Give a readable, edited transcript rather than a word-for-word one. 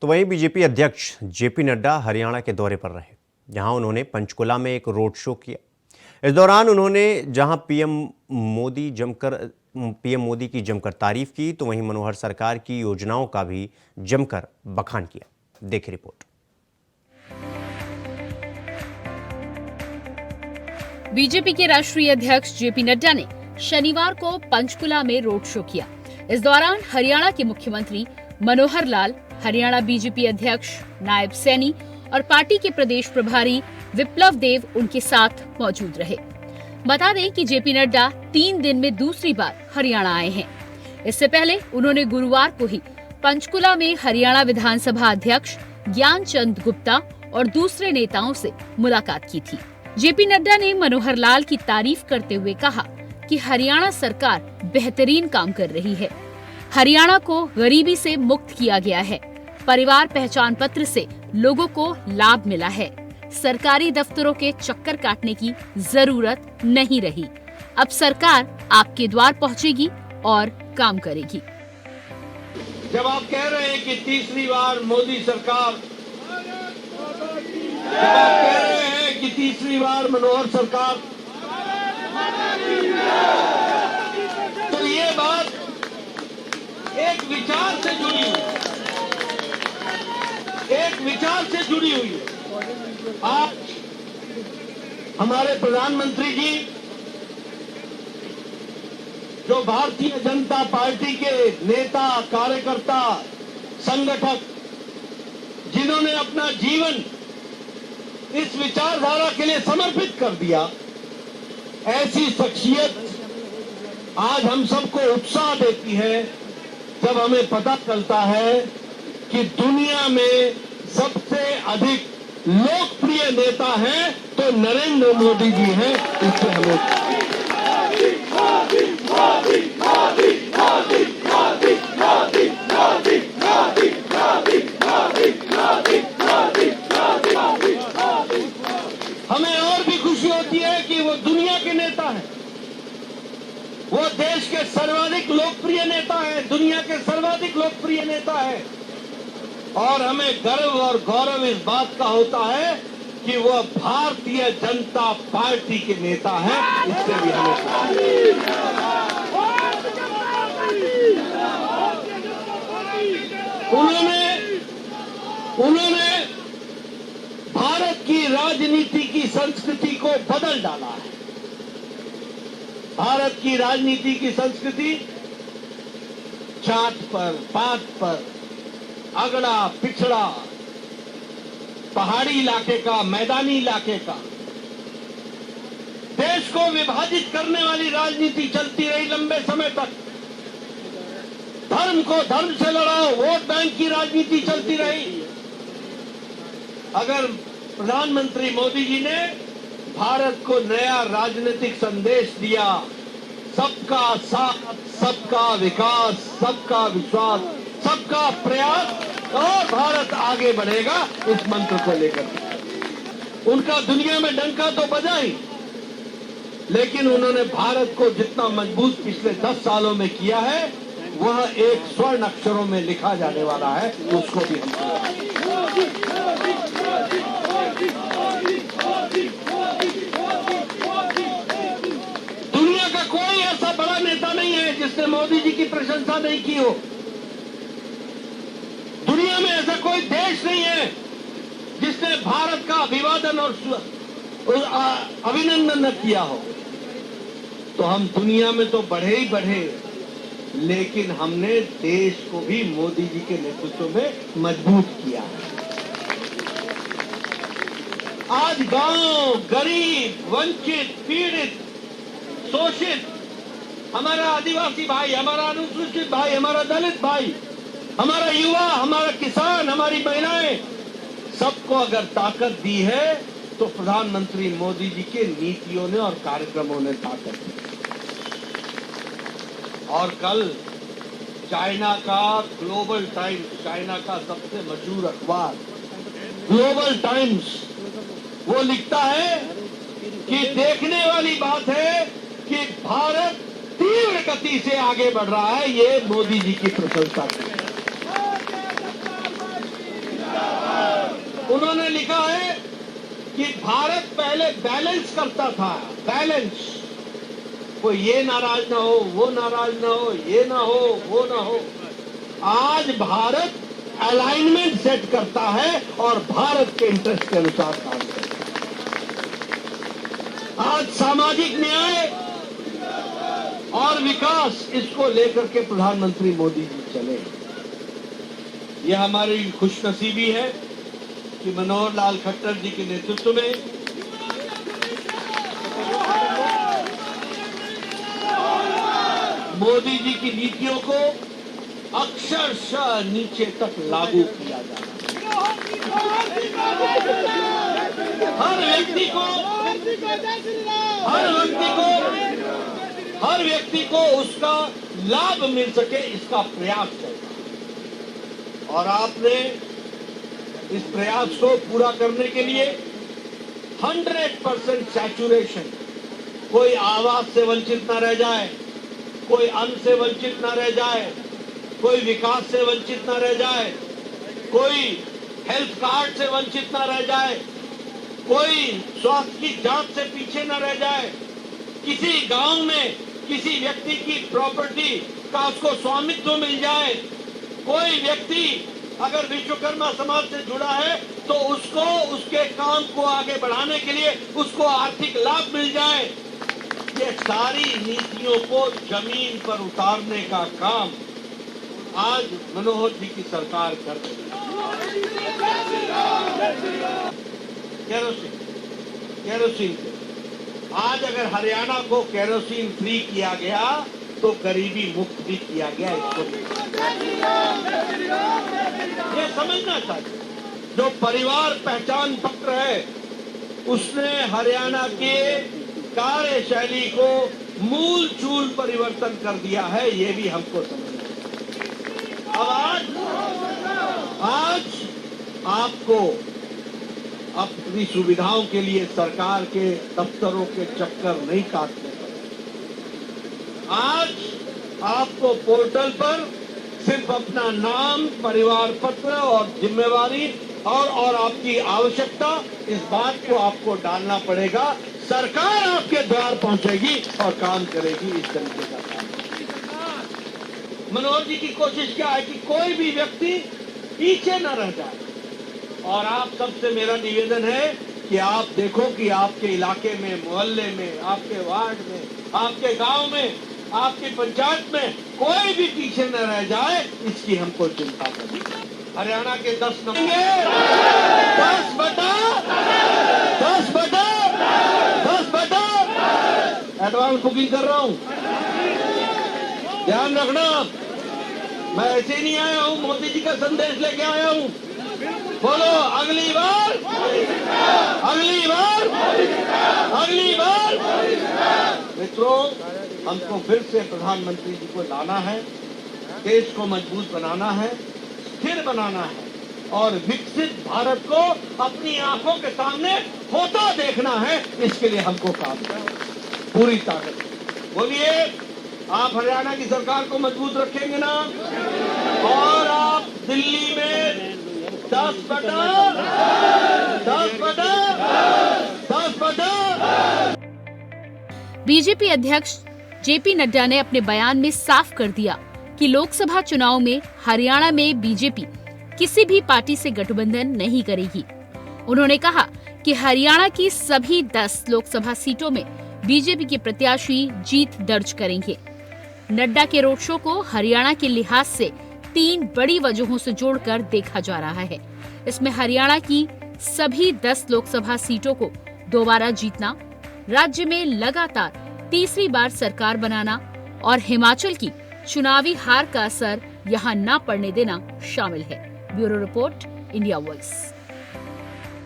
तो वहीं बीजेपी अध्यक्ष जेपी नड्डा हरियाणा के दौरे पर रहे, जहां उन्होंने पंचकुला में एक रोड शो किया। इस दौरान उन्होंने जहां पीएम मोदी की जमकर तारीफ की, तो वहीं मनोहर सरकार की योजनाओं का भी जमकर बखान किया। देखिए रिपोर्ट। बीजेपी के राष्ट्रीय अध्यक्ष जेपी नड्डा ने शनिवार को पंचकुला में रोड शो किया। इस दौरान हरियाणा के मुख्यमंत्री मनोहर लाल, हरियाणा बीजेपी अध्यक्ष नायब सैनी और पार्टी के प्रदेश प्रभारी विप्लव देव उनके साथ मौजूद रहे। बता दें कि जेपी नड्डा 3 दिन में दूसरी बार हरियाणा आए हैं। इससे पहले उन्होंने गुरुवार को ही पंचकुला में हरियाणा विधानसभा अध्यक्ष ज्ञानचंद गुप्ता और दूसरे नेताओं से मुलाकात की थी। जेपी नड्डा ने मनोहर लाल की तारीफ करते हुए कहा कि हरियाणा सरकार बेहतरीन काम कर रही है। हरियाणा को गरीबी से मुक्त किया गया है। परिवार पहचान पत्र से लोगों को लाभ मिला है। सरकारी दफ्तरों के चक्कर काटने की जरूरत नहीं रही। अब सरकार आपके द्वार पहुंचेगी और काम करेगी। जब आप कह रहे हैं कि तीसरी बार मोदी सरकार, जब आप कह रहे हैं कि तीसरी बार मनोहर सरकार, तो ये बात एक विचार से जुड़ी हुई, एक विचार से जुड़ी हुई है। आज हमारे प्रधानमंत्री जी, जो भारतीय जनता पार्टी के नेता, कार्यकर्ता, संगठक, जिन्होंने अपना जीवन इस विचारधारा के लिए समर्पित कर दिया, ऐसी शख्सियत आज हम सबको उत्साह देती है जब हमें पता चलता है कि दुनिया में सबसे अधिक लोकप्रिय नेता हैं तो नरेंद्र मोदी जी हैं। इससे हमें हमें और भी खुशी होती है कि वो दुनिया के नेता हैं, वो देश के सर्वाधिक लोकप्रिय नेता है, दुनिया के सर्वाधिक लोकप्रिय नेता है। और हमें गर्व और गौरव इस बात का होता है कि वो भारतीय जनता पार्टी के नेता हैं। इससे भी उन्होंने भारत की राजनीति की संस्कृति को बदल डाला है। भारत की राजनीति की संस्कृति जात पर, पात पर, अगड़ा पिछड़ा, पहाड़ी इलाके का, मैदानी इलाके का, देश को विभाजित करने वाली राजनीति चलती रही लंबे समय तक। धर्म को धर्म से लड़ाओ, वोट बैंक की राजनीति चलती रही। अगर प्रधानमंत्री मोदी जी ने भारत को नया राजनीतिक संदेश दिया, सबका साथ, सबका विकास, सबका विश्वास, सबका प्रयास और भारत आगे बढ़ेगा, इस मंत्र को लेकर उनका दुनिया में डंका तो बजा ही, लेकिन उन्होंने भारत को जितना मजबूत पिछले 10 सालों में किया है, वह एक स्वर्ण अक्षरों में लिखा जाने वाला है। उसको भी हम दुनिया का कोई ऐसा बड़ा नेता नहीं है जिसने मोदी जी की प्रशंसा नहीं की हो। दुनिया में ऐसा कोई देश नहीं है जिसने भारत का अभिवादन और अभिनंदन न किया हो। तो हम दुनिया में तो बढ़े ही बढ़े, लेकिन हमने देश को भी मोदी जी के नेतृत्व में मजबूत किया है। आज गांव, गरीब, वंचित, पीड़ित, शोषित, हमारा आदिवासी भाई, हमारा अनुसूचित भाई, हमारा दलित भाई, हमारा युवा, हमारा किसान, हमारी महिलाएं, सबको अगर ताकत दी है तो प्रधानमंत्री मोदी जी के नीतियों ने और कार्यक्रमों ने ताकत दी। और कल चाइना का ग्लोबल टाइम्स, चाइना का सबसे मशहूर अखबार ग्लोबल टाइम्स, वो लिखता है कि देखने वाली बात है कि भारत तीव्र गति से आगे बढ़ रहा है, ये मोदी जी की प्रशंसा है। उन्होंने लिखा है कि भारत पहले बैलेंस करता था, बैलेंस, कोई ये नाराज ना हो, वो नाराज ना हो, ये ना हो, वो ना हो। आज भारत अलाइनमेंट सेट करता है और भारत के इंटरेस्ट के अनुसार काम करता है। आज सामाजिक न्याय और विकास, इसको लेकर के प्रधानमंत्री मोदी जी चले। यह हमारी खुशनसीबी है कि मनोहर लाल खट्टर जी के नेतृत्व में मोदी जी की नीतियों को अक्षरशः नीचे तक लागू किया जा रहा है। हर व्यक्ति को उसका लाभ मिल सके, इसका प्रयास चल रहा है। और आपने इस प्रयास को पूरा करने के लिए 100% सैचुरेशन, कोई आवास से वंचित न रह जाए, कोई अन्न से वंचित न रह जाए, कोई विकास से वंचित न रह जाए, कोई हेल्थ कार्ड से वंचित न रह जाए, कोई स्वास्थ्य की जांच से पीछे न रह जाए, किसी गांव में किसी व्यक्ति की प्रॉपर्टी का उसको स्वामित्व मिल जाए, कोई व्यक्ति अगर विश्वकर्मा समाज से जुड़ा है तो उसको उसके काम को आगे बढ़ाने के लिए उसको आर्थिक लाभ मिल जाए। ये सारी नीतियों को जमीन पर उतारने का काम आज मनोहर जी की सरकार कर रही है। केरोसिन आज अगर हरियाणा को केरोसिन फ्री किया गया तो गरीबी मुक्त भी किया गया। इसको ये समझना चाहिए। जो परिवार पहचान पत्र है उसने हरियाणा के कार्यशैली को मूल चूल परिवर्तन कर दिया है, ये भी हमको समझना चाहिए। अब आज आपको अपनी सुविधाओं के लिए सरकार के दफ्तरों के चक्कर नहीं काटने पड़े। आज आपको पोर्टल पर सिर्फ अपना नाम, परिवार पत्र और जिम्मेवारी और आपकी आवश्यकता, इस बात को आपको डालना पड़ेगा। सरकार आपके द्वार पहुंचेगी और काम करेगी। इस तरीके का काम। मनोहर जी की कोशिश क्या है कि कोई भी व्यक्ति पीछे न रह जाए। और आप सबसे मेरा निवेदन है कि आप देखो कि आपके इलाके में, मोहल्ले में, आपके वार्ड में, आपके गांव में, आपकी पंचायत में कोई भी पीछे न रह जाए, इसकी हमको चिंता करनी है। हरियाणा के 10 नंबर 10 बटा एडवांस बुकिंग कर रहा हूं। ध्यान रखना, मैं ऐसे नहीं आया हूं, मोदी जी का संदेश लेके आया हूं। बोलो अगली बार, अगली बार, अगली बार। मित्रों, हमको फिर से प्रधानमंत्री जी को लाना है, देश को मजबूत बनाना है, स्थिर बनाना है और विकसित भारत को अपनी आंखों के सामने होता देखना है। इसके लिए हमको काम करना है पूरी ताकत। बोलिए, आप हरियाणा की सरकार को मजबूत रखेंगे ना? और आप दिल्ली में 10 बटा। बीजेपी अध्यक्ष जेपी नड्डा ने अपने बयान में साफ कर दिया कि लोकसभा चुनाव में हरियाणा में बीजेपी किसी भी पार्टी से गठबंधन नहीं करेगी। उन्होंने कहा कि हरियाणा की सभी 10 लोकसभा सीटों में बीजेपी के प्रत्याशी जीत दर्ज करेंगे। नड्डा के रोड शो को हरियाणा के लिहाज से 3 बड़ी वजहों से जोड़कर देखा जा रहा है। इसमें हरियाणा की सभी 10 लोकसभा सीटों को दोबारा जीतना, राज्य में लगातार तीसरी बार सरकार बनाना और हिमाचल की चुनावी हार का असर यहां न पड़ने देना शामिल है। Bureau report, India voice.